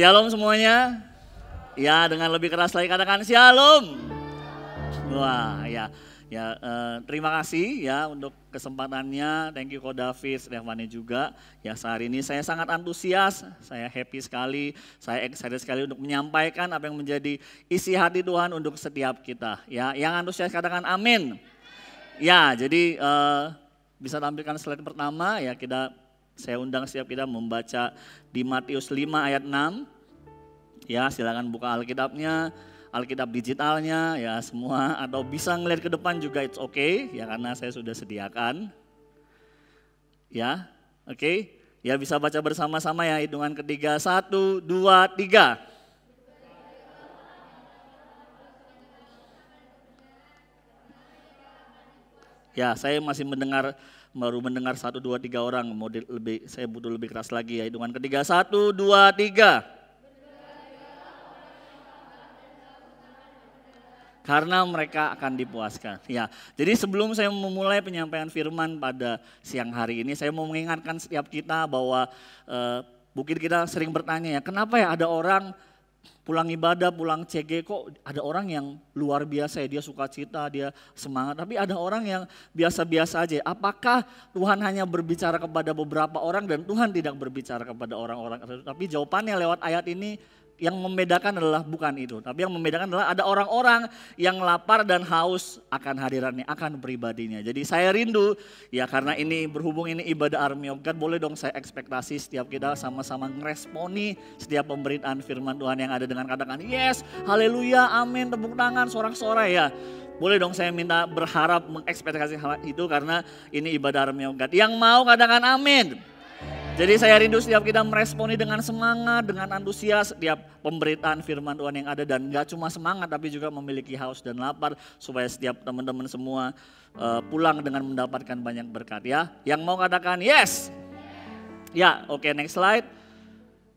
Shalom semuanya. Ya, dengan lebih keras lagi katakan shalom. Wah, terima kasih ya untuk kesempatannya. Thank you Ko David, Stefani juga. Ya, sehari ini saya sangat antusias, saya happy sekali, saya excited sekali untuk menyampaikan apa yang menjadi isi hati Tuhan untuk setiap kita. Ya, yang antusias katakan amin. Ya, jadi bisa tampilkan slide pertama ya, saya undang setiap kita membaca di Matius 5 ayat 6. Ya, silakan buka Alkitabnya, Alkitab digitalnya ya semua, atau bisa ngelihat ke depan juga it's okay ya, karena saya sudah sediakan. Ya, oke. Ya, bisa baca bersama-sama ya, hitungan ketiga, 1, 2, 3. Ya, saya masih baru mendengar 1, 2, 3 orang, saya butuh lebih keras lagi ya, hitungan ketiga, 1, 2, 3. Karena mereka akan dipuaskan. Ya, jadi sebelum saya memulai penyampaian firman pada siang hari ini, saya mau mengingatkan setiap kita bahwa mungkin kita sering bertanya ya, kenapa ya ada orang pulang ibadah, pulang CG kok ada orang yang luar biasa ya, dia sukacita, dia semangat, tapi ada orang yang biasa-biasa aja. Apakah Tuhan hanya berbicara kepada beberapa orang dan Tuhan tidak berbicara kepada orang-orang tersebut? Tapi jawabannya lewat ayat ini, yang membedakan adalah bukan itu, tapi yang membedakan adalah ada orang-orang yang lapar dan haus akan hadirannya, akan pribadinya. Jadi saya rindu ya, karena ini berhubung ini ibadah Army of God, boleh dong saya ekspektasi setiap kita sama-sama ngeresponi setiap pemberitaan firman Tuhan yang ada dengan katakan yes, haleluya, amin, tepuk tangan, sorak-sorai ya. Boleh dong saya minta berharap mengekspektasi hal itu karena ini ibadah Army of God. Yang mau katakan amin. Jadi saya rindu setiap kita meresponi dengan semangat, dengan antusias setiap pemberitaan firman Tuhan yang ada, dan gak cuma semangat tapi juga memiliki haus dan lapar supaya setiap teman-teman semua pulang dengan mendapatkan banyak berkat ya. Yang mau katakan yes. Ya, oke, next slide.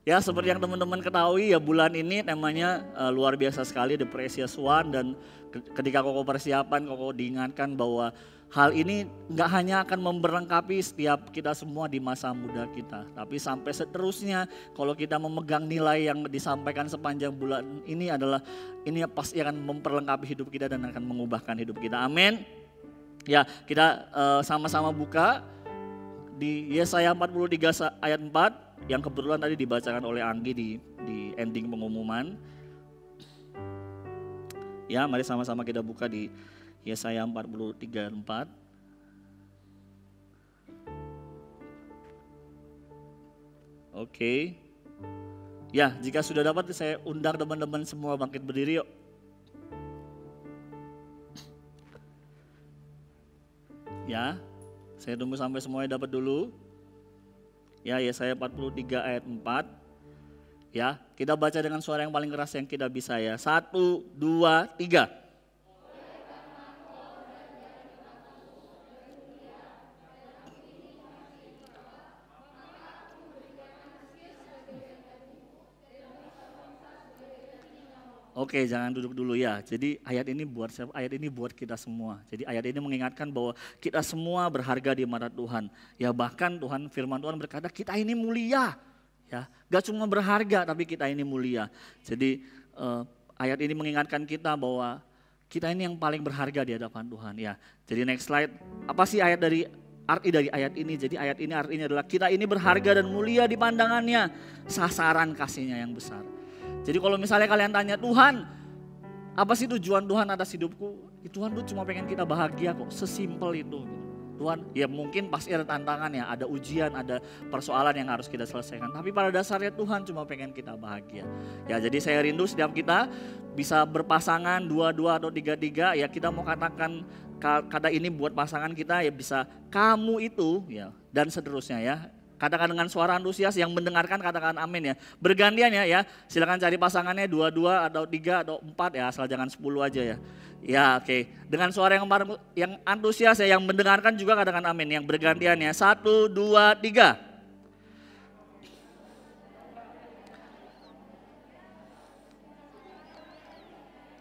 Ya, seperti yang teman-teman ketahui ya, bulan ini temanya luar biasa sekali, The Precious One, dan ketika Koko persiapan, Koko diingatkan bahwa hal ini nggak hanya akan memperlengkapi setiap kita semua di masa muda kita, tapi sampai seterusnya kalau kita memegang nilai yang disampaikan sepanjang bulan ini pasti akan memperlengkapi hidup kita dan akan mengubahkan hidup kita. Amin. Ya, kita sama-sama buka di Yesaya 43 ayat 4 yang kebetulan tadi dibacakan oleh Anggi di ending pengumuman. Ya, mari sama-sama kita buka di Yesaya 43:4. Oke. Ya, jika sudah dapat saya undang teman-teman semua bangkit berdiri yuk. Ya, saya tunggu sampai semuanya dapat dulu. Ya, Yesaya 43 ayat 4. Ya, kita baca dengan suara yang paling keras yang kita bisa ya. 1, 2, 3. Oke, jangan duduk dulu ya. Jadi ayat ini buat siapa? Ayat ini buat kita semua. Jadi ayat ini mengingatkan bahwa kita semua berharga di mata Tuhan. Ya, bahkan firman Tuhan berkata kita ini mulia. Ya, gak cuma berharga tapi kita ini mulia. Jadi ayat ini mengingatkan kita bahwa kita ini yang paling berharga di hadapan Tuhan ya. Jadi next slide. Apa sih arti dari ayat ini? Jadi ayat ini artinya adalah kita ini berharga dan mulia di pandangannya. Sasaran kasihnya yang besar. Jadi kalau misalnya kalian tanya Tuhan, apa sih tujuan Tuhan atas hidupku? Tuhan tuh cuma pengen kita bahagia kok, sesimpel itu. Tuhan, ya mungkin pasti ada tantangan ya, ada ujian, ada persoalan yang harus kita selesaikan. Tapi pada dasarnya Tuhan cuma pengen kita bahagia. Ya, jadi saya rindu setiap kita bisa berpasangan 2-2 atau 3-3. Ya, kita mau katakan kata ini buat pasangan kita ya, bisa kamu itu ya, dan seterusnya ya. Katakan dengan suara antusias, yang mendengarkan katakan amin ya. Bergantian ya, silakan cari pasangannya 2-2 atau 3 atau 4 ya, asal jangan 10 aja ya. Ya, oke. Dengan suara yang antusias ya, yang mendengarkan juga katakan amin. Yang bergantian ya, 1, 2, 3.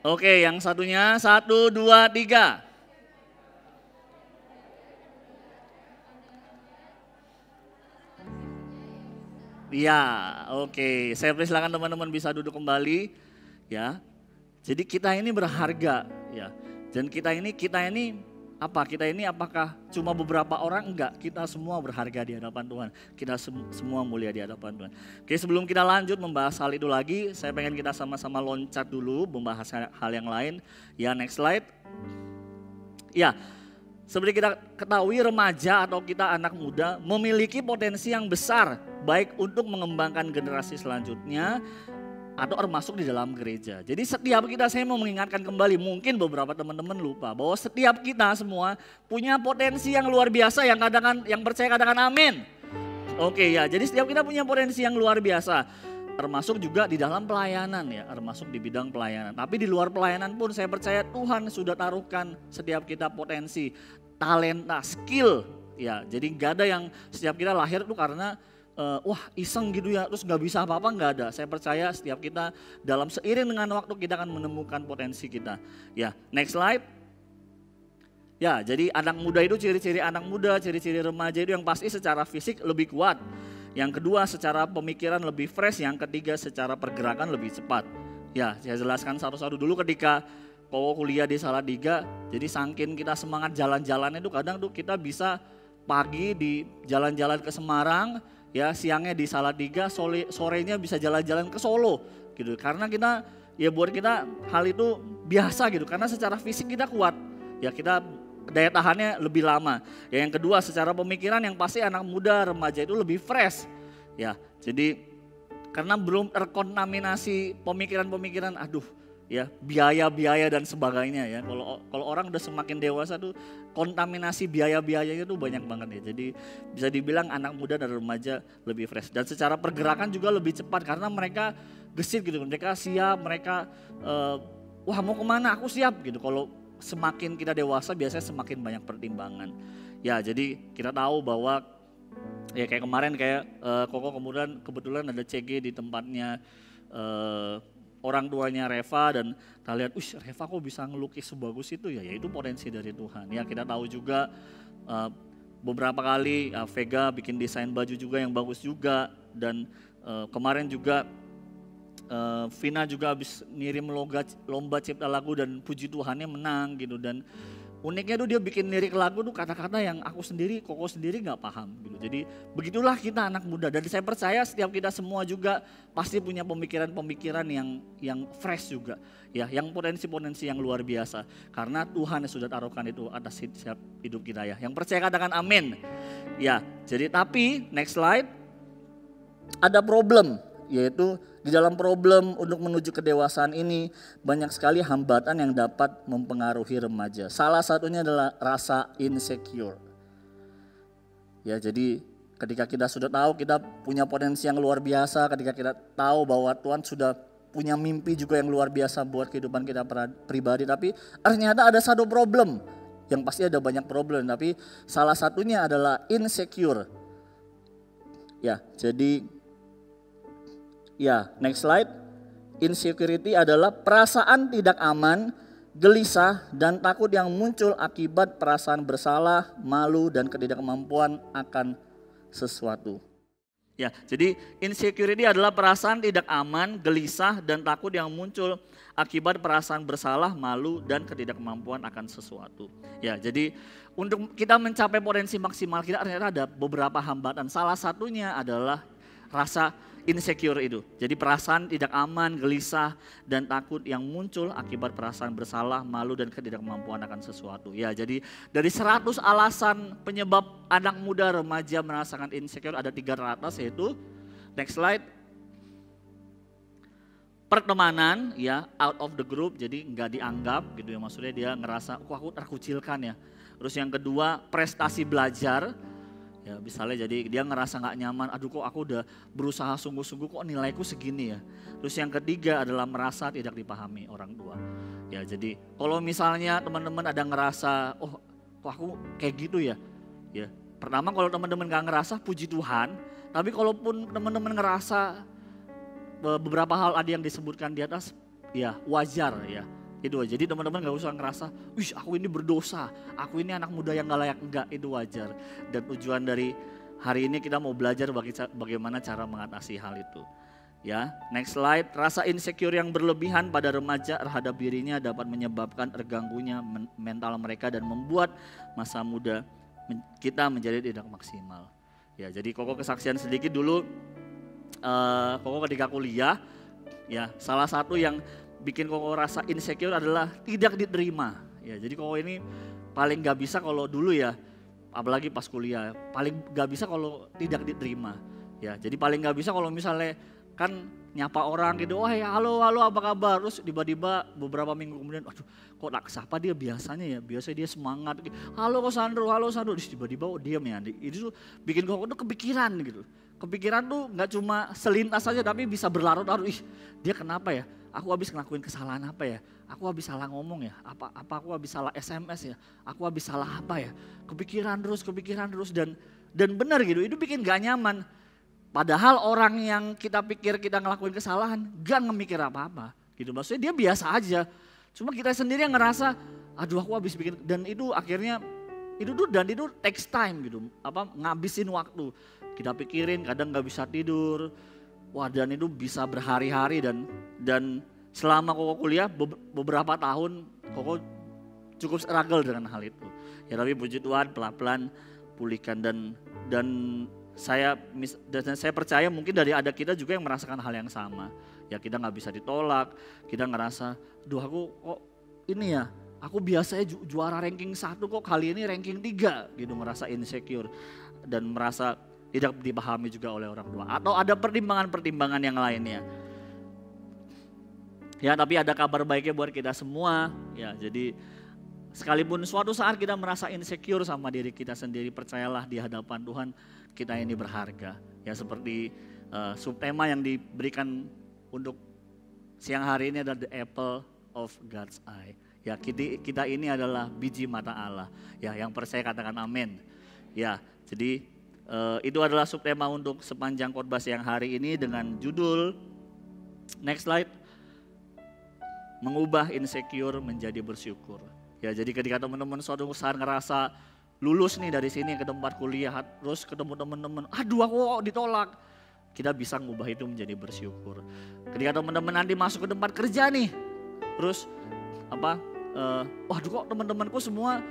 Oke, yang satunya 1, 2, 3. Iya, oke. Saya persilakan teman-teman bisa duduk kembali, ya. Jadi kita ini berharga, ya. Dan kita ini apa? Kita ini apakah cuma beberapa orang? Enggak, kita semua berharga di hadapan Tuhan. Kita semua mulia di hadapan Tuhan. Oke, sebelum kita lanjut membahas hal itu lagi, saya pengen kita sama-sama loncat dulu membahas hal yang lain. Ya, next slide. Ya, seperti kita ketahui remaja atau kita anak muda memiliki potensi yang besar baik untuk mengembangkan generasi selanjutnya atau termasuk di dalam gereja. Jadi setiap kita, saya mau mengingatkan kembali, mungkin beberapa teman-teman lupa bahwa setiap kita semua punya potensi yang luar biasa, yang percaya katakan amin. Oke ya, jadi setiap kita punya potensi yang luar biasa. Termasuk juga di dalam pelayanan ya, termasuk di bidang pelayanan. Tapi di luar pelayanan pun saya percaya Tuhan sudah taruhkan setiap kita potensi, talenta, skill. Ya, jadi gak ada yang setiap kita lahir itu karena wah iseng gitu ya, terus gak bisa apa-apa, gak ada. Saya percaya setiap kita dalam seiring dengan waktu kita akan menemukan potensi kita. Ya, next slide. Ya, jadi anak muda itu ciri-ciri anak muda, ciri-ciri remaja itu yang pasti secara fisik lebih kuat. Yang kedua secara pemikiran lebih fresh, yang ketiga secara pergerakan lebih cepat. Ya, saya jelaskan satu-satu dulu ketika Kowo kuliah di Salatiga, jadi saking kita semangat jalan-jalan itu kadang tuh kita bisa pagi di jalan-jalan ke Semarang, ya siangnya di Salatiga, sorenya bisa jalan-jalan ke Solo gitu. Karena kita ya buat kita hal itu biasa gitu, karena secara fisik kita kuat, ya kita daya tahannya lebih lama. Ya, yang kedua secara pemikiran yang pasti anak muda remaja itu lebih fresh. Ya, jadi karena belum terkontaminasi pemikiran-pemikiran aduh ya biaya-biaya dan sebagainya ya. Kalau orang udah semakin dewasa tuh kontaminasi biaya-biayanya tuh banyak banget ya. Jadi bisa dibilang anak muda dan remaja lebih fresh dan secara pergerakan juga lebih cepat karena mereka gesit gitu. Mereka siap, mereka wah mau kemana aku siap gitu. Kalau semakin kita dewasa biasanya semakin banyak pertimbangan. Ya jadi kita tahu bahwa ya kayak kemarin kayak Koko kebetulan ada CG di tempatnya orang tuanya Reva dan kita lihat, Reva kok bisa ngelukis sebagus itu ya, itu potensi dari Tuhan. Ya kita tahu juga beberapa kali Vega bikin desain baju juga yang bagus juga dan kemarin juga Vina juga habis ngirim lomba cipta lagu dan puji Tuhannya menang gitu dan uniknya tuh dia bikin lirik lagu tuh kata-kata yang Koko sendiri gak paham gitu. Jadi begitulah kita anak muda dan saya percaya setiap kita semua juga pasti punya pemikiran-pemikiran yang fresh juga. Ya, yang potensi-potensi yang luar biasa. Karena Tuhan yang sudah taruhkan itu atas setiap hidup kita ya. Yang percaya katakan amin. Ya, jadi tapi next slide ada problem. Yaitu di dalam problem untuk menuju kedewasaan ini banyak sekali hambatan yang dapat mempengaruhi remaja. Salah satunya adalah rasa insecure. Ya, jadi ketika kita sudah tahu kita punya potensi yang luar biasa, ketika kita tahu bahwa Tuhan sudah punya mimpi juga yang luar biasa buat kehidupan kita pribadi, tapi ternyata ada satu problem. Yang pasti ada banyak problem, tapi salah satunya adalah insecure. Ya, jadi ya, next slide. Insecurity adalah perasaan tidak aman, gelisah, dan takut yang muncul akibat perasaan bersalah, malu, dan ketidakmampuan akan sesuatu. Ya, jadi insecurity adalah perasaan tidak aman, gelisah, dan takut yang muncul akibat perasaan bersalah, malu, dan ketidakmampuan akan sesuatu. Ya, jadi untuk kita mencapai potensi maksimal kita ternyata ada beberapa hambatan. Salah satunya adalah rasa insecure itu. Jadi perasaan tidak aman, gelisah, dan takut yang muncul akibat perasaan bersalah, malu, dan ketidakmampuan akan sesuatu. Ya, jadi dari 100 alasan penyebab anak muda remaja merasakan insecure ada 3 teratas yaitu next slide. Pertemanan ya, out of the group, jadi nggak dianggap gitu ya, maksudnya dia ngerasa kok aku terkucilkan ya. Terus yang kedua prestasi belajar. Ya misalnya jadi dia ngerasa gak nyaman, aduh kok aku udah berusaha sungguh-sungguh kok nilaiku segini ya. Terus yang ketiga adalah merasa tidak dipahami orang tua. Ya jadi kalau misalnya teman-teman ada ngerasa, oh kok aku kayak gitu ya. Ya pertama kalau teman-teman gak ngerasa puji Tuhan, tapi kalaupun teman-teman ngerasa beberapa hal ada yang disebutkan di atas, ya wajar ya. Itu aja. Jadi teman-teman gak usah ngerasa, wih aku ini berdosa, aku ini anak muda yang gak layak, enggak, itu wajar. Dan tujuan dari hari ini kita mau belajar bagaimana cara mengatasi hal itu. Ya, next slide. Rasa insecure yang berlebihan pada remaja terhadap dirinya dapat menyebabkan terganggunya mental mereka dan membuat masa muda kita menjadi tidak maksimal. Ya, jadi Koko kesaksian sedikit dulu. Koko ketika kuliah, ya salah satu yang bikin Koko rasa insecure adalah tidak diterima. Ya, jadi Koko ini paling gak bisa kalau dulu ya, apalagi pas kuliah, paling gak bisa kalau tidak diterima. Ya, jadi paling gak bisa kalau misalnya kan nyapa orang gitu, oh ya halo apa kabar, terus tiba-tiba beberapa minggu kemudian, aduh kok tak kesapa dia biasanya dia semangat, halo Sandro, terus tiba-tiba diam ya, itu tuh bikin Koko tuh kepikiran gitu. Kepikiran tuh gak cuma selintas saja tapi bisa berlarut-larut, dia kenapa ya, aku habis ngelakuin kesalahan apa ya, aku habis salah ngomong ya, apa aku habis salah SMS ya, aku habis salah apa ya, kepikiran terus dan benar gitu, itu bikin gak nyaman. Padahal orang yang kita pikir kita ngelakuin kesalahan gak ngemikir apa-apa gitu. Maksudnya dia biasa aja. Cuma kita sendiri yang ngerasa, aduh aku habis bikin, dan itu akhirnya itu takes time gitu. Ngabisin waktu. Kita pikirin kadang gak bisa tidur. Wah, dan itu bisa berhari-hari dan selama Koko kuliah beberapa tahun Koko cukup struggle dengan hal itu. Ya tapi puji Tuhan pelan-pelan pulihkan dan saya percaya mungkin dari ada kita juga yang merasakan hal yang sama. Ya kita gak bisa ditolak, kita ngerasa, duh aku kok ini ya, aku biasanya juara ranking 1 kok kali ini ranking 3 gitu, merasa insecure dan merasa tidak dipahami juga oleh orang tua. Atau ada pertimbangan-pertimbangan yang lainnya. Ya tapi ada kabar baiknya buat kita semua, ya jadi sekalipun suatu saat kita merasa insecure sama diri kita sendiri, percayalah di hadapan Tuhan kita ini berharga. Ya seperti subtema yang diberikan untuk siang hari ini adalah the apple of God's eye. Ya kita ini adalah biji mata Allah. Ya yang percaya katakan amin. Ya jadi itu adalah subtema untuk sepanjang khotbah siang hari ini dengan judul, next slide, mengubah insecure menjadi bersyukur. Ya jadi ketika teman-teman suatu saat ngerasa lulus nih dari sini ke tempat kuliah, terus ketemu teman-teman, aduh aku ditolak, kita bisa ngubah itu menjadi bersyukur. Ketika teman-teman nanti masuk ke tempat kerja nih, terus waduh kok teman-temanku semua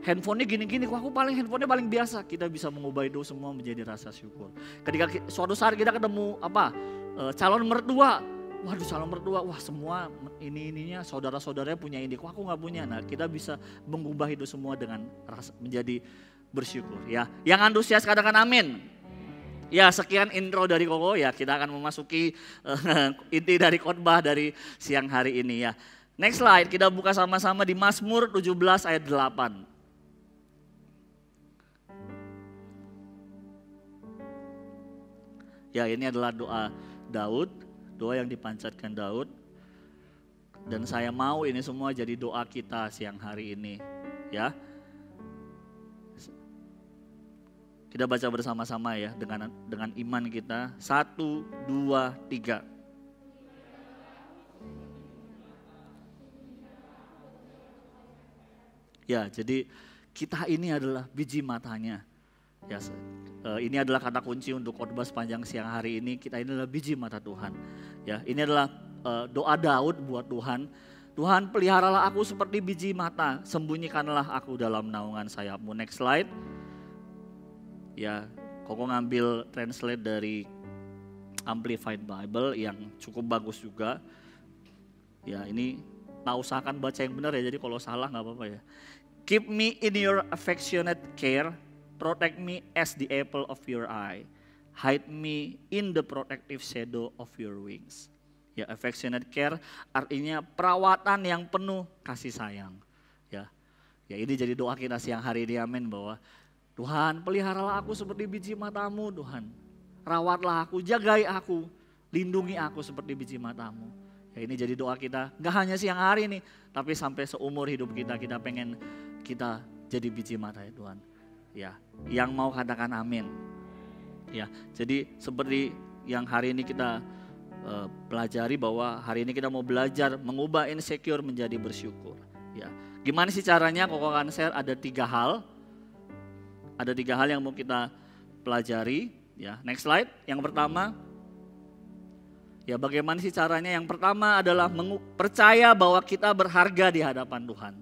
handphonenya gini-gini, kok aku handphonenya paling biasa, kita bisa mengubah itu semua menjadi rasa syukur. Ketika suatu saat kita ketemu calon mertua, waduh calon mertua, wah semua ininya saudara-saudaranya punya ini, kok aku gak punya. Nah kita bisa mengubah itu semua dengan rasa menjadi bersyukur ya. Yang antusias katakan amin. Ya sekian intro dari Koko ya, kita akan memasuki inti dari khotbah dari siang hari ini ya. Next slide, kita buka sama-sama di Mazmur 17 ayat 8. Ya ini adalah doa Daud. Doa yang dipanjatkan Daud, dan saya mau ini semua jadi doa kita siang hari ini ya. Kita baca bersama-sama ya dengan iman kita. 1, 2, 3. Ya jadi kita ini adalah biji matanya. Ya, ini adalah kata kunci untuk khotbah sepanjang siang hari ini. Kita ini adalah biji mata Tuhan. Ya, ini adalah doa Daud buat Tuhan. Tuhan peliharalah aku seperti biji mata, sembunyikanlah aku dalam naungan sayapmu. Next slide. Ya, Koko ngambil translate dari Amplified Bible yang cukup bagus juga. Ya, ini usahakan baca yang benar ya. Jadi kalau salah nggak apa-apa ya. Keep me in your affectionate care. Protect me as the apple of your eye. Hide me in the protective shadow of your wings. Ya, affectionate care artinya perawatan yang penuh kasih sayang. Ya, ini jadi doa kita siang hari ini, amin, bahwa Tuhan peliharalah aku seperti biji matamu Tuhan. Rawatlah aku, jagai aku, lindungi aku seperti biji matamu. Ya, ini jadi doa kita, gak hanya siang hari ini, tapi sampai seumur hidup kita pengen kita jadi biji mata ya Tuhan. Ya, yang mau katakan amin. Ya, jadi seperti yang hari ini kita pelajari, bahwa hari ini kita mau belajar mengubah insecure menjadi bersyukur. Ya, gimana sih caranya? Koko akan share ada 3 hal. Ada 3 hal yang mau kita pelajari. Ya, next slide. Yang pertama, ya bagaimana sih caranya? Yang pertama adalah percaya bahwa kita berharga di hadapan Tuhan.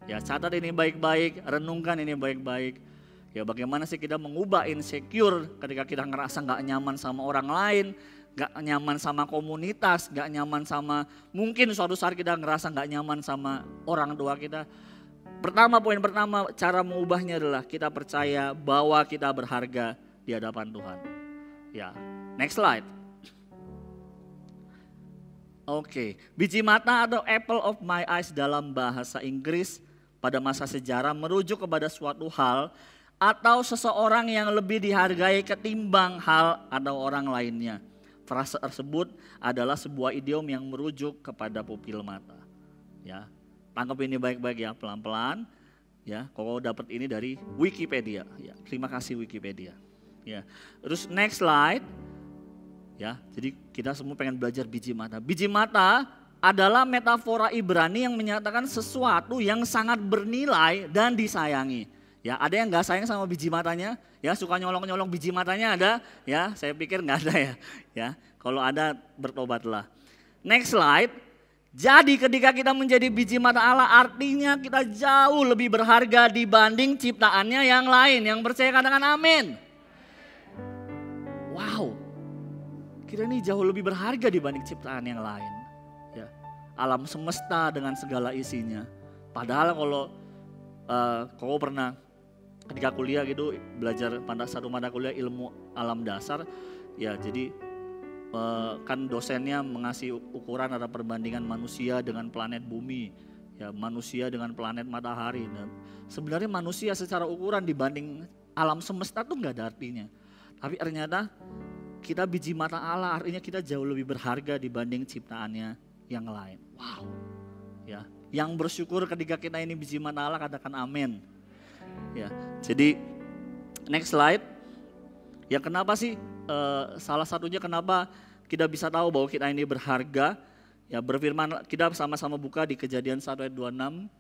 Ya, catat ini baik-baik, renungkan ini baik-baik. Ya, bagaimana sih kita mengubah insecure ketika kita ngerasa gak nyaman sama orang lain, gak nyaman sama komunitas, gak nyaman sama, mungkin suatu saat kita ngerasa gak nyaman sama orang tua kita. Poin pertama cara mengubahnya adalah kita percaya bahwa kita berharga di hadapan Tuhan. Ya, next slide. Oke, biji mata atau apple of my eyes dalam bahasa Inggris pada masa sejarah merujuk kepada suatu hal atau seseorang yang lebih dihargai ketimbang hal atau orang lainnya. Frase tersebut adalah sebuah idiom yang merujuk kepada pupil mata. Ya, tangkap ini baik-baik ya, pelan-pelan. Ya, Koko dapat ini dari Wikipedia. Ya, terima kasih Wikipedia. Ya, terus next slide. Ya, jadi kita semua pengen belajar biji mata. Biji mata adalah metafora Ibrani yang menyatakan sesuatu yang sangat bernilai dan disayangi. Ya, ada yang nggak sayang sama biji matanya? Ya, suka nyolong-nyolong biji matanya ada? Ya, saya pikir nggak ada ya. Ya, kalau ada bertobatlah. Next slide. Jadi ketika kita menjadi biji mata Allah, artinya kita jauh lebih berharga dibanding ciptaannya yang lain. Yang percaya katakan amin. Wow, kita ini jauh lebih berharga dibanding ciptaan yang lain. Ya, alam semesta dengan segala isinya. Padahal kalau kau pernah ketika kuliah gitu belajar pada satu mata kuliah ilmu alam dasar, ya jadi kan dosennya mengasih ukuran ada perbandingan manusia dengan planet bumi, ya manusia dengan planet matahari. Dan sebenarnya manusia secara ukuran dibanding alam semesta tuh nggak ada artinya. Tapi ternyata kita biji mata Allah, artinya kita jauh lebih berharga dibanding ciptaannya yang lain. Wow, ya. Yang bersyukur ketika kita ini biji mata Allah katakan amin. Ya, jadi next slide. Ya kenapa sih salah satunya kenapa kita bisa tahu bahwa kita ini berharga? Ya berfirman, kita sama-sama buka di Kejadian 1 ayat 26.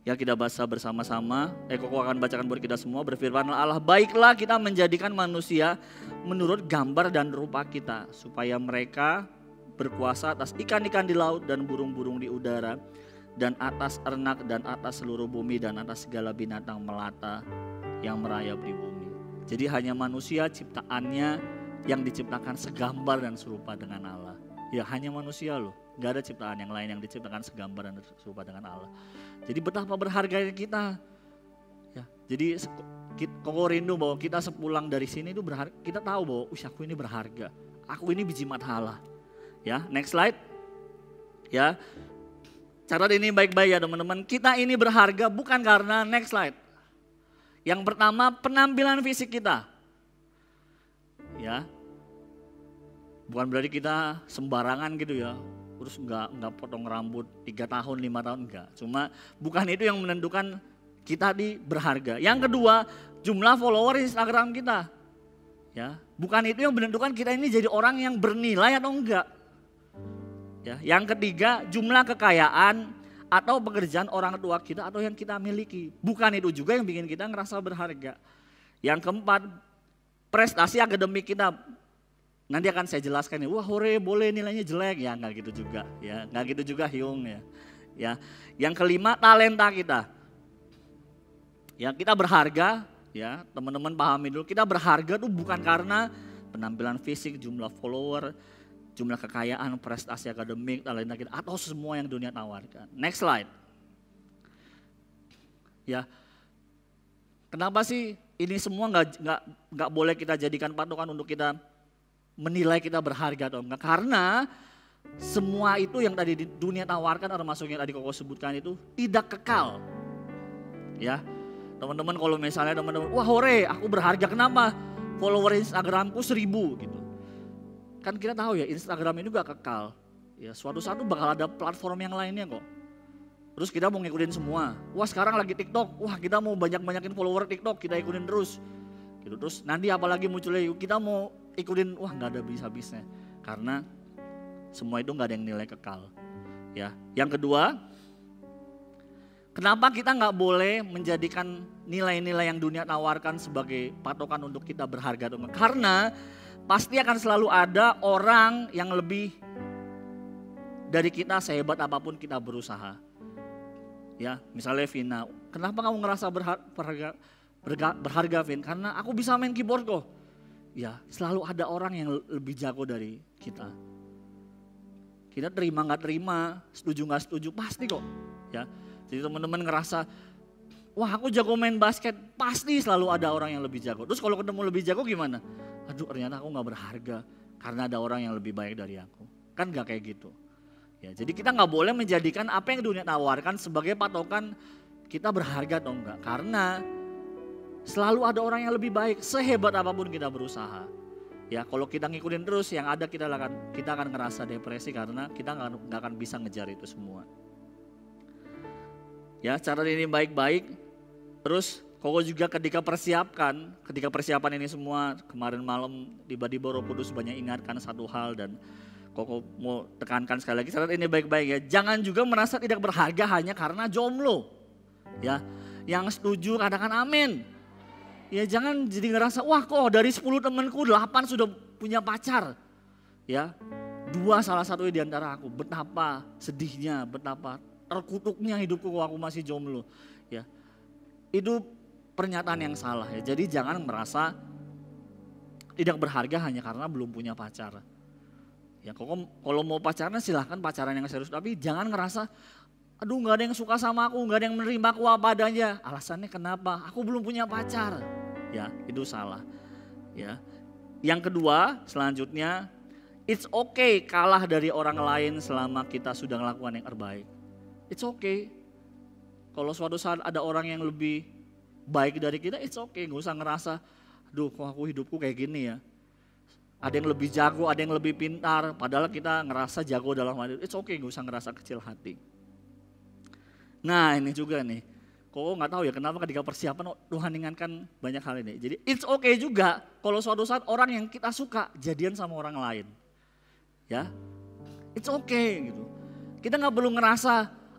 Ya kita baca bersama-sama, Koko akan bacakan buat kita semua. Berfirman Allah, baiklah kita menjadikan manusia menurut gambar dan rupa kita, supaya mereka berkuasa atas ikan-ikan di laut dan burung-burung di udara, dan atas ternak dan atas seluruh bumi dan atas segala binatang melata yang merayap di bumi. Jadi hanya manusia ciptaannya yang diciptakan segambar dan serupa dengan Allah. Ya hanya manusia loh, gak ada ciptaan yang lain yang diciptakan segambar dan serupa dengan Allah. Jadi betapa berharganya kita. Ya, jadi Koko rindu bahwa kita sepulang dari sini itu berharga. Kita tahu bahwa aku ini berharga. Aku ini biji mata Allah. Ya, next slide. Ya, catat ini baik-baik ya teman-teman. Kita ini berharga bukan karena next slide. Yang pertama penampilan fisik kita. Ya, bukan berarti kita sembarangan gitu ya. Terus nggak potong rambut 3 tahun, 5 tahun, enggak. Cuma bukan itu yang menentukan kita di berharga. Yang kedua, jumlah follower Instagram kita. Ya, bukan itu yang menentukan kita ini jadi orang yang bernilai atau enggak. Ya, yang ketiga, jumlah kekayaan atau pekerjaan orang tua kita atau yang kita miliki. Bukan itu juga yang bikin kita ngerasa berharga. Yang keempat, prestasi akademik kita. Nanti akan saya jelaskan nih, wah hore boleh nilainya jelek, ya nggak gitu juga, ya nggak gitu juga Hyung ya. Ya, yang kelima talenta kita, ya kita berharga, ya teman-teman pahami dulu, kita berharga tuh bukan karena penampilan fisik, jumlah follower, jumlah kekayaan, prestasi akademik, talenta kita, atau semua yang dunia tawarkan. Next slide. Ya, kenapa sih ini semua nggak boleh kita jadikan patokan untuk kita menilai kita berharga atau enggak, karena semua itu yang tadi di dunia tawarkan termasuk yang tadi Koko sebutkan itu tidak kekal. Ya, teman-teman kalau misalnya teman-teman, wah hore aku berharga, kenapa? Follower Instagramku 1000 gitu. Kan kita tahu ya Instagram ini gak kekal. Ya suatu saat bakal ada platform yang lainnya kok. Terus kita mau ngikutin semua. Wah sekarang lagi TikTok, wah kita mau banyak-banyakin follower TikTok, kita ikutin terus. Gitu. Terus nanti apalagi munculnya kita mau ikutin, wah nggak ada habis-habisnya. Karena semua itu nggak ada yang nilai kekal. Ya, yang kedua, kenapa kita nggak boleh menjadikan nilai-nilai yang dunia tawarkan sebagai patokan untuk kita berharga? Karena pasti akan selalu ada orang yang lebih dari kita sehebat apapun kita berusaha. Ya, misalnya Vina, kenapa kamu ngerasa berharga Vin? Karena aku bisa main keyboard kok. Ya, selalu ada orang yang lebih jago dari kita. Kita terima nggak terima, setuju nggak setuju, pasti kok. Ya, jadi teman-teman ngerasa, wah aku jago main basket, pasti selalu ada orang yang lebih jago. Terus kalau ketemu lebih jago gimana? Aduh ternyata aku nggak berharga karena ada orang yang lebih baik dari aku. Kan nggak kayak gitu. Ya, jadi kita nggak boleh menjadikan apa yang dunia tawarkan sebagai patokan kita berharga atau enggak. Karena selalu ada orang yang lebih baik, sehebat apapun kita berusaha. Ya, kalau kita ngikutin terus yang ada kita akan ngerasa depresi karena kita nggak akan bisa ngejar itu semua. Ya, cara ini baik-baik. Terus Koko juga ketika persiapan ini semua kemarin malam tiba-tiba Roh Kudus banyak ingatkan satu hal dan Koko mau tekankan sekali lagi, cara ini baik-baik ya. Jangan juga merasa tidak berharga hanya karena jomblo. Ya, yang setuju katakan amin. Ya jangan jadi ngerasa, wah kok dari 10 temanku 8 sudah punya pacar. Ya, 2 salah satu di antara aku. Betapa sedihnya, betapa terkutuknya hidupku kalau aku masih jomblo. Ya, itu pernyataan yang salah ya. Jadi jangan merasa tidak berharga hanya karena belum punya pacar. Ya kalau mau pacaran silahkan pacaran yang serius. Tapi jangan ngerasa, aduh gak ada yang suka sama aku, gak ada yang menerima aku apa adanya. Alasannya kenapa? Aku belum punya pacar. Ya itu salah. Ya. Yang kedua selanjutnya, it's okay kalah dari orang lain selama kita sudah melakukan yang terbaik. It's okay. Kalau suatu saat ada orang yang lebih baik dari kita, it's okay. Gak usah ngerasa, aduh kok aku hidupku kayak gini ya. Ada yang lebih jago, ada yang lebih pintar. Padahal kita ngerasa jago dalam hal itu, it's okay. Gak usah ngerasa kecil hati. Nah ini juga nih. Kok nggak tahu ya kenapa ketika persiapan Tuhan ingatkan banyak hal ini. Jadi it's okay juga kalau suatu saat orang yang kita suka jadian sama orang lain. Ya, it's okay gitu. Kita nggak perlu ngerasa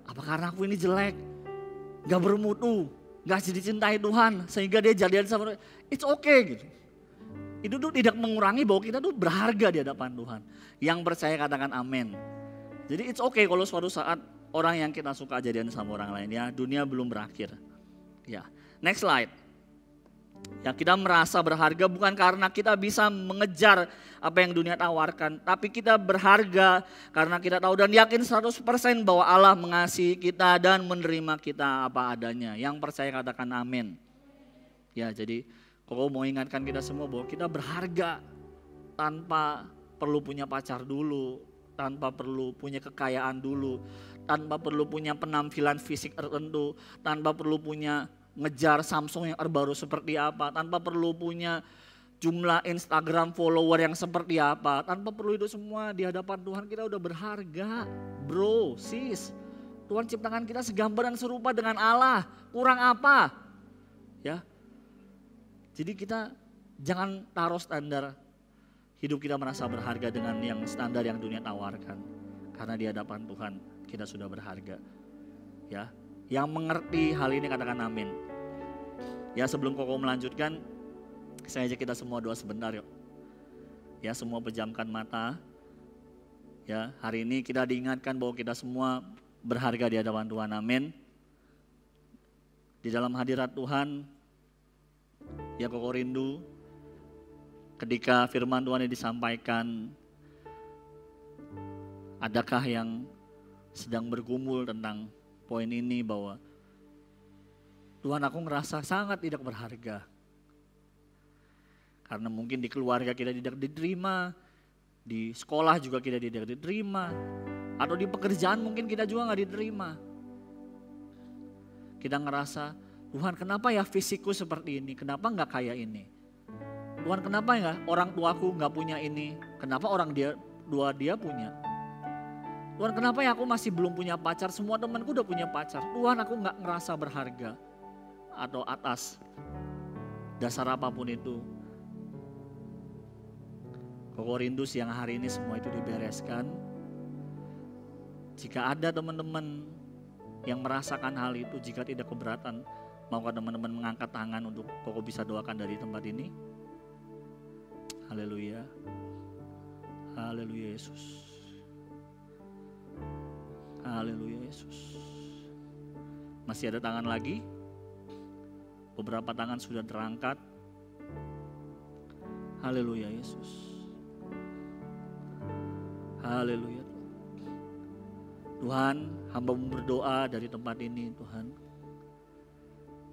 apa karena aku ini jelek, nggak bermutu, nggak dicintai Tuhan sehingga dia jadian sama orang. It's okay gitu. Itu tuh tidak mengurangi bahwa kita tuh berharga di hadapan Tuhan. Yang percaya katakan amin. Jadi it's okay kalau suatu saat orang yang kita suka jadian sama orang lain ya, dunia belum berakhir. Ya, next slide. Ya, kita merasa berharga bukan karena kita bisa mengejar apa yang dunia tawarkan, tapi kita berharga karena kita tahu dan yakin 100% bahwa Allah mengasihi kita dan menerima kita apa adanya. Yang percaya katakan amin. Ya, jadi Koko mau ingatkan kita semua bahwa kita berharga tanpa perlu punya pacar dulu, tanpa perlu punya kekayaan dulu, tanpa perlu punya penampilan fisik tertentu, tanpa perlu punya ngejar Samsung yang terbaru seperti apa, tanpa perlu punya jumlah Instagram follower yang seperti apa, tanpa perlu itu semua di hadapan Tuhan kita udah berharga. Bro, sis, Tuhan ciptakan kita segambar dan serupa dengan Allah, kurang apa? Ya, jadi kita jangan taruh standar hidup kita merasa berharga dengan yang standar yang dunia tawarkan. Karena di hadapan Tuhan kita sudah berharga. Ya, yang mengerti hal ini katakan amin. Ya, sebelum Koko melanjutkan, saya ajak kita semua doa sebentar yuk. Ya, semua pejamkan mata. Ya, hari ini kita diingatkan bahwa kita semua berharga di hadapan Tuhan. Amin. Di dalam hadirat Tuhan, ya Koko rindu ketika firman Tuhan ini disampaikan, adakah yang sedang bergumul tentang poin ini bahwa Tuhan aku ngerasa sangat tidak berharga. Karena mungkin di keluarga kita tidak diterima, di sekolah juga kita tidak diterima, atau di pekerjaan mungkin kita juga gak diterima. Kita ngerasa, Tuhan kenapa ya fisikku seperti ini, kenapa gak kayak ini? Tuhan kenapa ya orang tuaku gak punya ini, kenapa orang dia punya? Tuhan kenapa ya aku masih belum punya pacar, semua temanku udah punya pacar. Tuhan aku gak ngerasa berharga. Atau atas dasar apapun itu. Koko rindu siang hari ini semua itu dibereskan. Jika ada teman-teman yang merasakan hal itu, jika tidak keberatan, maukah teman-teman mengangkat tangan untuk Koko bisa doakan dari tempat ini? Haleluya. Haleluya Yesus. Haleluya Yesus. Masih ada tangan lagi? Beberapa tangan sudah terangkat. Haleluya Yesus. Haleluya. Tuhan, hamba-Mu berdoa dari tempat ini Tuhan.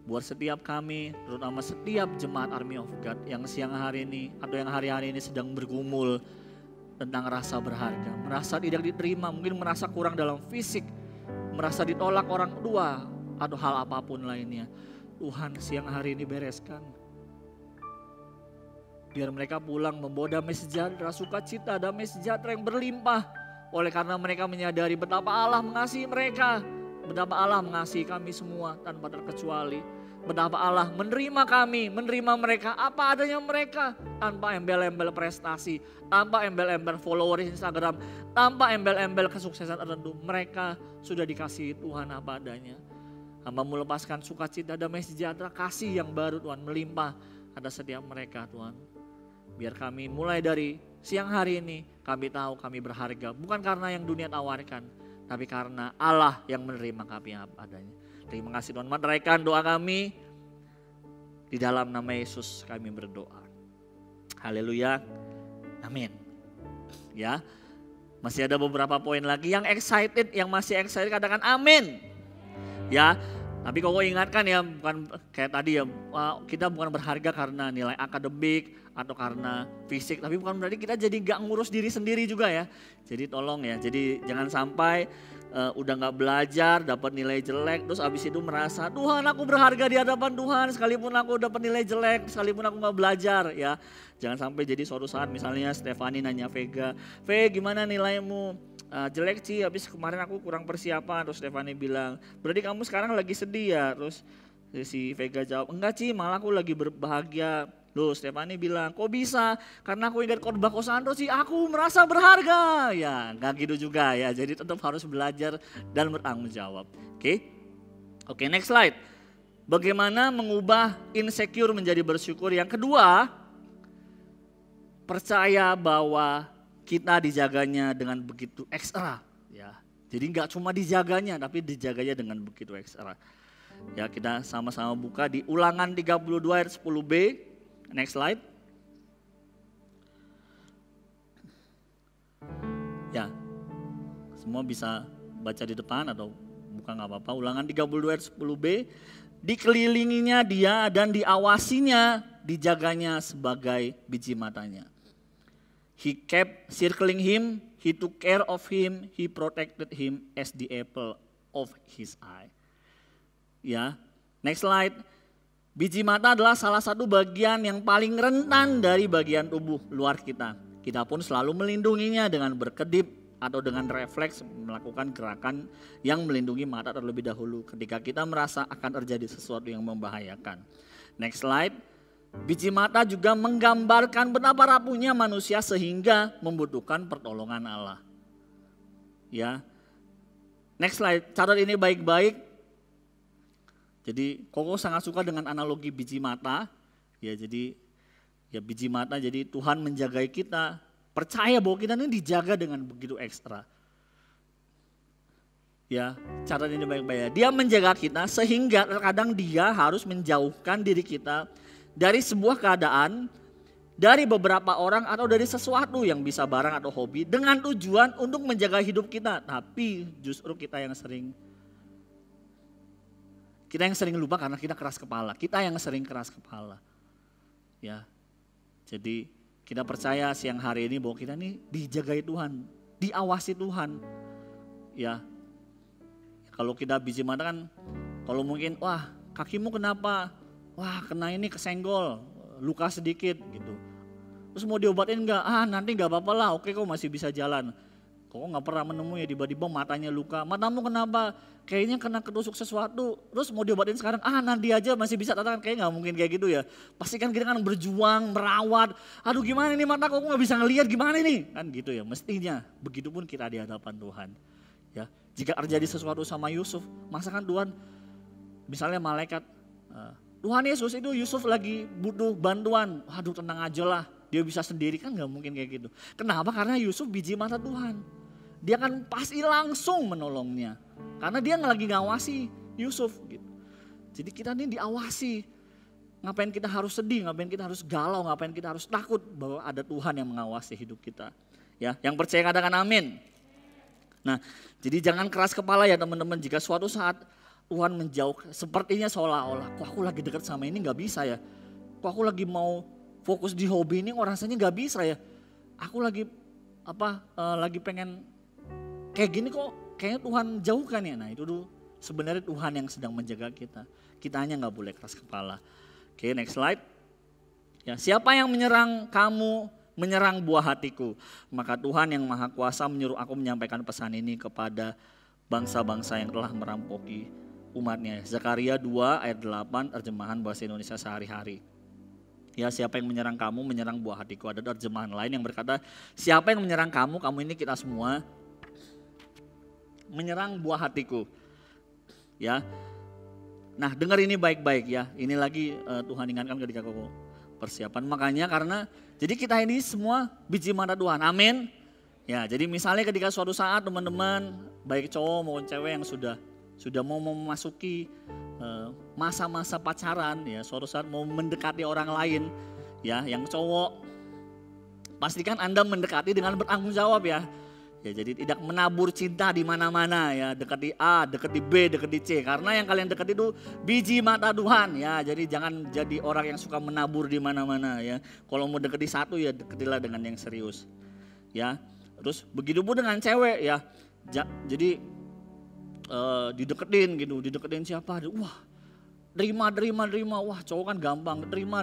Buat setiap kami, terutama setiap jemaat Army of God yang siang hari ini atau yang hari-hari ini sedang bergumul tentang rasa berharga. Merasa tidak diterima, mungkin merasa kurang dalam fisik, merasa ditolak orang tua atau hal apapun lainnya. Tuhan, siang hari ini bereskan. Biar mereka pulang membawa damai sejahtera, sukacita, damai sejahtera yang berlimpah. Oleh karena mereka menyadari betapa Allah mengasihi mereka. Betapa Allah mengasihi kami semua tanpa terkecuali. Betapa Allah menerima kami, menerima mereka apa adanya mereka. Tanpa embel-embel prestasi, tanpa embel-embel followers Instagram, tanpa embel-embel kesuksesan tertentu. Mereka sudah dikasihi Tuhan apa adanya. Hamba-Mu lepaskan sukacita, damai sejahtera, kasih yang baru Tuhan melimpah atas setiap mereka Tuhan. Biar kami mulai dari siang hari ini kami tahu kami berharga. Bukan karena yang dunia tawarkan, tapi karena Allah yang menerima kami apa adanya. Terima kasih Tuhan, meteraikan doa kami. Di dalam nama Yesus kami berdoa. Haleluya. Amin. Ya, masih ada beberapa poin lagi. Yang excited, yang masih excited katakan amin. Ya, tapi Koko ingatkan ya, bukan kayak tadi ya, kita bukan berharga karena nilai akademik atau karena fisik, tapi bukan berarti kita jadi gak ngurus diri sendiri juga ya. Jadi tolong ya, jadi jangan sampai udah gak belajar, dapat nilai jelek, terus abis itu merasa, Tuhan aku berharga di hadapan Tuhan, sekalipun aku dapat nilai jelek, sekalipun aku gak belajar ya. Jangan sampai jadi suatu saat misalnya Stefani nanya Vega, gimana nilaimu? Jelek sih, habis kemarin aku kurang persiapan. Terus Stefani bilang, berarti kamu sekarang lagi sedih ya? Terus si Vega jawab, enggak sih, malah aku lagi berbahagia. Loh, Stefani bilang, kok bisa? Karena aku ingat khotbah Kosandro sih, aku merasa berharga. Ya, enggak gitu juga ya. Jadi tetap harus belajar dan bertanggung jawab. Oke, next slide. Bagaimana mengubah insecure menjadi bersyukur? Yang kedua, percaya bahwa kita dijaganya dengan begitu ekstra. Ya, jadi enggak cuma dijaganya, tapi dijaganya dengan begitu ekstra. Ya, kita sama-sama buka di Ulangan 32 ayat 10b. Next slide. Ya, semua bisa baca di depan atau buka nggak apa-apa. Ulangan 32 ayat 10b. Dikelilinginya dia dan diawasinya, dijaganya sebagai biji matanya. He kept circling him, he took care of him, he protected him as the apple of his eye. Ya, next slide. Biji mata adalah salah satu bagian yang paling rentan dari bagian tubuh luar kita. Kita pun selalu melindunginya dengan berkedip atau dengan refleks melakukan gerakan yang melindungi mata terlebih dahulu ketika kita merasa akan terjadi sesuatu yang membahayakan. Next slide. Biji mata juga menggambarkan betapa rapuhnya manusia sehingga membutuhkan pertolongan Allah. Ya. Next slide. Catat ini baik-baik. Jadi Koko sangat suka dengan analogi biji mata. Ya, jadi ya biji mata, jadi Tuhan menjagai kita. Percaya bahwa kita ini dijaga dengan begitu ekstra. Ya, catat ini baik-baik ya. Dia menjaga kita sehingga terkadang dia harus menjauhkan diri kita dari sebuah keadaan, dari beberapa orang atau dari sesuatu yang bisa barang atau hobi dengan tujuan untuk menjaga hidup kita. Tapi justru kita yang sering lupa karena kita keras kepala. Kita yang sering keras kepala. Ya. Jadi kita percaya siang hari ini bahwa kita ini dijagai Tuhan, diawasi Tuhan. Ya. Kalau kita biji mata kan, kalau mungkin wah kakimu kenapa? Wah kena ini kesenggol, luka sedikit gitu. Terus mau diobatin enggak? Nanti enggak apa-apa lah, oke kok masih bisa jalan. Kok enggak pernah menemui ya tiba-tiba matanya luka. Matamu kenapa? Kayaknya kena ketusuk sesuatu. Terus mau diobatin sekarang, nanti aja masih bisa. Katakan kayaknya enggak mungkin kayak gitu ya. Pasti kan kita kan berjuang, merawat. Aduh gimana ini mata kok enggak bisa ngelihat gimana ini? Kan gitu ya, mestinya. Begitupun kita di hadapan Tuhan. Ya, jika terjadi sesuatu sama Yusuf, masakan Tuhan, misalnya malaikat, Tuhan Yesus itu Yusuf lagi butuh bantuan, waduh tenang aja lah, dia bisa sendiri, kan gak mungkin kayak gitu. Kenapa? Karena Yusuf biji mata Tuhan. Dia kan pasti langsung menolongnya, karena dia lagi ngawasi Yusuf gitu. Jadi kita ini diawasi. Ngapain kita harus sedih, ngapain kita harus galau, ngapain kita harus takut bahwa ada Tuhan yang mengawasi hidup kita. Ya, yang percaya katakan amin. Nah, jadi jangan keras kepala ya teman-teman, jika suatu saat Tuhan menjauh, sepertinya seolah-olah, kok aku lagi dekat sama ini gak bisa ya. Kok aku lagi mau fokus di hobi ini, kok rasanya gak bisa ya. Aku lagi lagi pengen kayak gini kok, kayaknya Tuhan jauhkan ya. Nah itu dulu sebenarnya Tuhan yang sedang menjaga kita. Kita hanya gak boleh keras kepala. Oke, next slide. Ya, siapa yang menyerang kamu, menyerang buah hatiku. Maka Tuhan yang Maha Kuasa menyuruh aku menyampaikan pesan ini kepada bangsa-bangsa yang telah merampoki umatnya. Zakaria 2 ayat 8 terjemahan bahasa Indonesia sehari-hari. Ya, siapa yang menyerang kamu, menyerang buah hatiku. Ada terjemahan lain yang berkata, siapa yang menyerang kamu, kamu ini kita semua menyerang buah hatiku. Ya. Nah, dengar ini baik-baik ya. Ini lagi Tuhan ingatkan ketika kau persiapan. Makanya karena jadi kita ini semua biji mata Tuhan. Amin. Ya, jadi misalnya ketika suatu saat teman-teman baik cowok maupun cewek yang sudah mau memasuki masa-masa pacaran ya, suatu saat mau mendekati orang lain ya, yang cowok pastikan Anda mendekati dengan bertanggung jawab ya. Ya, jadi tidak menabur cinta di mana-mana ya, dekat di A, dekat di B, dekat di C. Karena yang kalian dekat itu biji mata Tuhan ya. Jadi jangan jadi orang yang suka menabur di mana-mana ya. Kalau mau dekat di satu ya dekatilah dengan yang serius. Ya. Terus begitu pun dengan cewek ya. Jadi dideketin gitu, dideketin siapa? Wah, terima, wah cowok kan gampang, terima,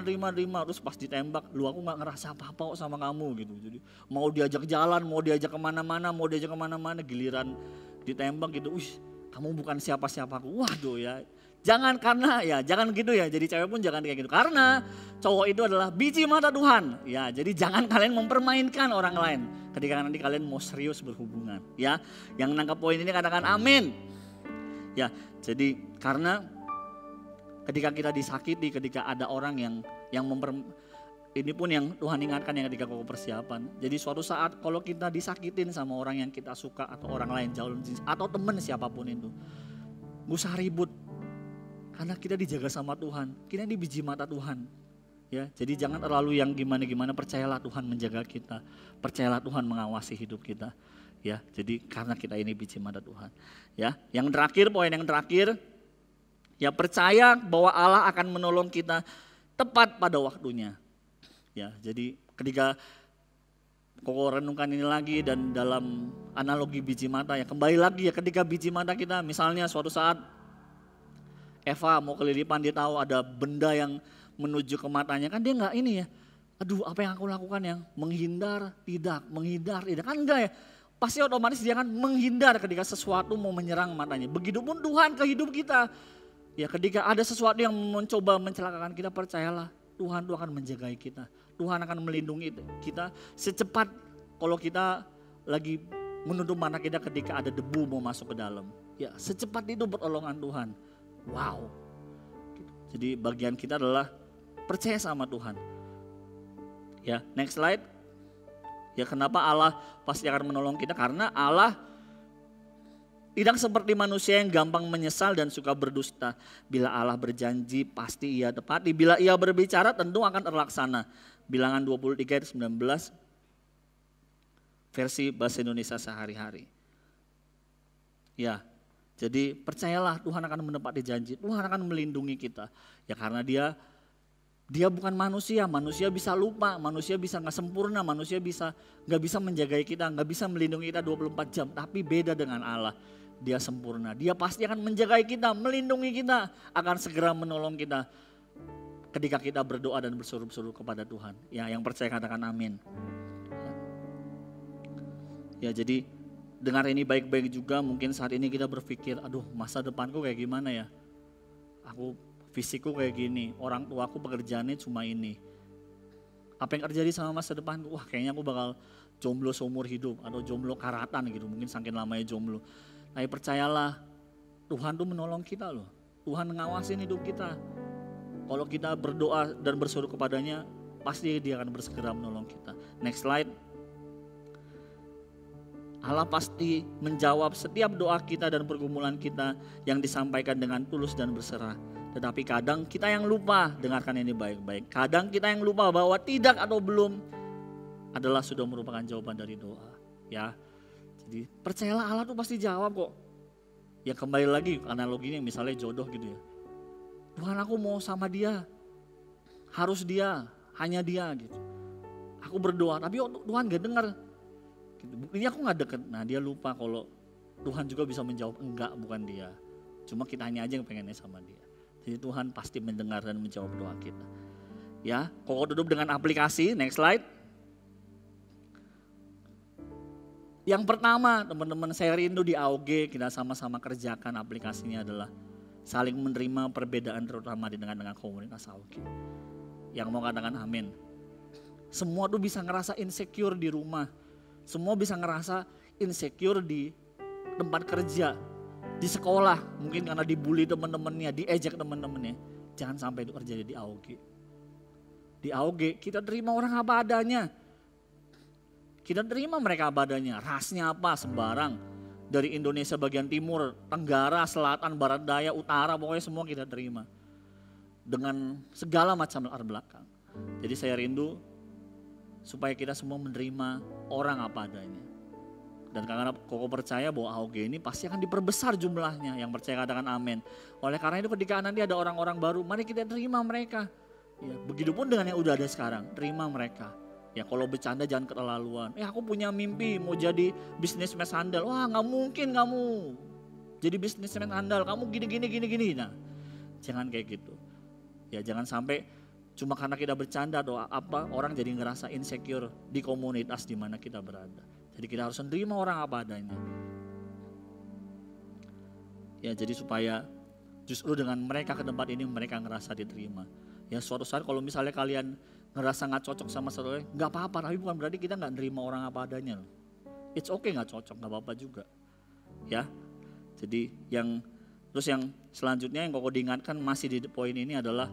terus pas ditembak, lu aku gak ngerasa apa-apa kok sama kamu gitu. Jadi mau diajak jalan, mau diajak kemana-mana, giliran ditembak gitu, wih kamu bukan siapa-siapaku, waduh ya. Jangan jangan gitu ya, jadi cewek pun jangan kayak gitu. Karena cowok itu adalah biji mata Tuhan ya, jadi jangan kalian mempermainkan orang lain ketika nanti kalian mau serius berhubungan ya. Yang nangkap poin ini katakan amin. Ya, jadi karena ketika kita disakiti, ketika ada orang yang ini pun yang Tuhan ingatkan yang ketika kau persiapan. Jadi suatu saat kalau kita disakitin sama orang yang kita suka atau orang lain jauh atau teman siapapun itu, gak usah ribut. Karena kita dijaga sama Tuhan, kita ini biji mata Tuhan. Ya, jadi jangan terlalu yang gimana-gimana, percayalah Tuhan menjaga kita. Percayalah Tuhan mengawasi hidup kita. Ya, jadi karena kita ini biji mata Tuhan. Ya, yang terakhir, poin yang terakhir, ya percaya bahwa Allah akan menolong kita tepat pada waktunya. Ya, jadi ketika kau renungkan ini lagi dan dalam analogi biji mata ya, kembali lagi ya ketika biji mata kita misalnya suatu saat Eva mau kelilipan, dia tahu ada benda yang menuju ke matanya, kan dia enggak ini ya, aduh apa yang aku lakukan yang menghindar tidak, kan enggak ya. Pasti otomatis dia akan menghindar ketika sesuatu mau menyerang matanya. Begitupun Tuhan ke hidup kita. Ya ketika ada sesuatu yang mencoba mencelakakan kita, percayalah Tuhan akan menjaga kita. Tuhan akan melindungi kita secepat kalau kita lagi menutup mata kita ketika ada debu mau masuk ke dalam. Ya secepat itu pertolongan Tuhan. Wow. Jadi bagian kita adalah percaya sama Tuhan. Ya, next slide. Ya kenapa Allah pasti akan menolong kita? Karena Allah tidak seperti manusia yang gampang menyesal dan suka berdusta. Bila Allah berjanji pasti ia tepati. Bila ia berbicara tentu akan terlaksana. Bilangan 23 ayat 19 versi bahasa Indonesia sehari-hari. Ya, jadi percayalah Tuhan akan menepati janji. Tuhan akan melindungi kita. Ya karena dia bukan manusia, manusia bisa lupa, manusia bisa nggak sempurna, manusia nggak bisa menjaga kita, nggak bisa melindungi kita 24 jam. Tapi beda dengan Allah, dia sempurna, dia pasti akan menjaga kita, melindungi kita, akan segera menolong kita ketika kita berdoa dan berseru-seru kepada Tuhan. Ya, yang percaya katakan amin. Ya jadi dengar ini baik-baik juga, mungkin saat ini kita berpikir, aduh masa depanku kayak gimana ya, aku fisikku kayak gini, orang tuaku pekerjaannya cuma ini. Apa yang terjadi sama masa depanku? Wah kayaknya aku bakal jomblo seumur hidup atau jomblo karatan gitu, mungkin saking lamanya jomblo. Tapi percayalah, Tuhan tuh menolong kita loh. Tuhan ngawasin hidup kita. Kalau kita berdoa dan berseru kepadanya, pasti dia akan bersegera menolong kita. Next slide. Allah pasti menjawab setiap doa kita dan pergumulan kita yang disampaikan dengan tulus dan berserah. Tetapi kadang kita yang lupa, dengarkan ini baik-baik. Kadang kita yang lupa bahwa tidak atau belum adalah sudah merupakan jawaban dari doa. Ya, jadi percayalah Allah tuh pasti jawab kok. Ya kembali lagi analoginya misalnya jodoh gitu ya. Tuhan aku mau sama dia, harus dia, hanya dia gitu. Aku berdoa tapi Tuhan gak dengar. Gitu. Buktinya aku gak deket, nah dia lupa kalau Tuhan juga bisa menjawab enggak bukan dia. Cuma kita hanya aja yang pengennya sama dia. Jadi Tuhan pasti mendengar dan menjawab doa kita. Ya, Koko tutup dengan aplikasi, next slide. Yang pertama teman-teman saya rindu di AOG kita sama-sama kerjakan aplikasinya adalah saling menerima perbedaan terutama dengan komunitas AOG. Yang mau katakan amin. Semua tuh bisa ngerasa insecure di rumah. Semua bisa ngerasa insecure di tempat kerja, di sekolah. Mungkin karena dibully teman-temannya, diejek teman-temannya. Jangan sampai itu terjadi di AOG. Di AOG kita terima orang apa adanya. Kita terima mereka apa adanya, rasnya apa sembarang. Dari Indonesia bagian timur, tenggara, selatan, barat daya, utara, pokoknya semua kita terima. Dengan segala macam latar belakang. Jadi saya rindu supaya kita semua menerima orang apa adanya. Dan karena Koko percaya bahwa AOG ini pasti akan diperbesar jumlahnya. Yang percaya katakan amin. Oleh karena itu ketika nanti ada orang-orang baru, mari kita terima mereka. Ya, begitupun dengan yang udah ada sekarang, terima mereka. Ya kalau bercanda jangan keterlaluan. Aku punya mimpi mau jadi bisnismen handal. Wah gak mungkin kamu jadi bisnismen handal. Kamu gini. Nah jangan kayak gitu. Ya jangan sampai cuma karena kita bercanda atau apa orang jadi ngerasa insecure di komunitas di mana kita berada. Jadi kita harus menerima orang apa adanya. Ya jadi supaya justru dengan mereka ke tempat ini mereka ngerasa diterima. Ya suatu saat kalau misalnya kalian ngerasa gak cocok sama satu orang, gak apa-apa, tapi bukan berarti kita gak nerima orang apa adanya loh. It's okay gak cocok, gak apa-apa juga. Ya, jadi yang selanjutnya yang Koko diingatkan masih di poin ini adalah,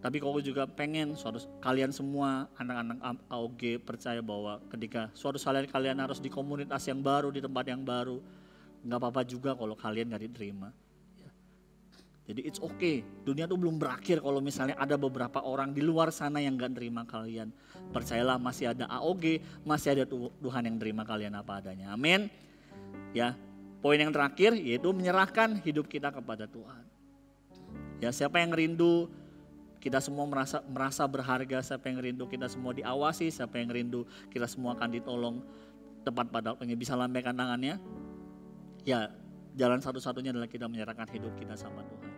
tapi Koko juga pengen kalian semua anak-anak AOG percaya bahwa ketika suatu saat kalian harus di komunitas yang baru, di tempat yang baru, gak apa-apa juga kalau kalian gak diterima. Jadi it's okay, dunia tuh belum berakhir kalau misalnya ada beberapa orang di luar sana yang gak nerima kalian. Percayalah masih ada AOG, masih ada Tuhan yang nerima kalian apa adanya. Amin. Ya, poin yang terakhir yaitu menyerahkan hidup kita kepada Tuhan. Ya, siapa yang rindu kita semua merasa berharga, siapa yang rindu kita semua diawasi, siapa yang rindu kita semua akan ditolong tepat pada waktunya, bisa lambaikan tangannya. Ya, jalan satu-satunya adalah kita menyerahkan hidup kita sama Tuhan.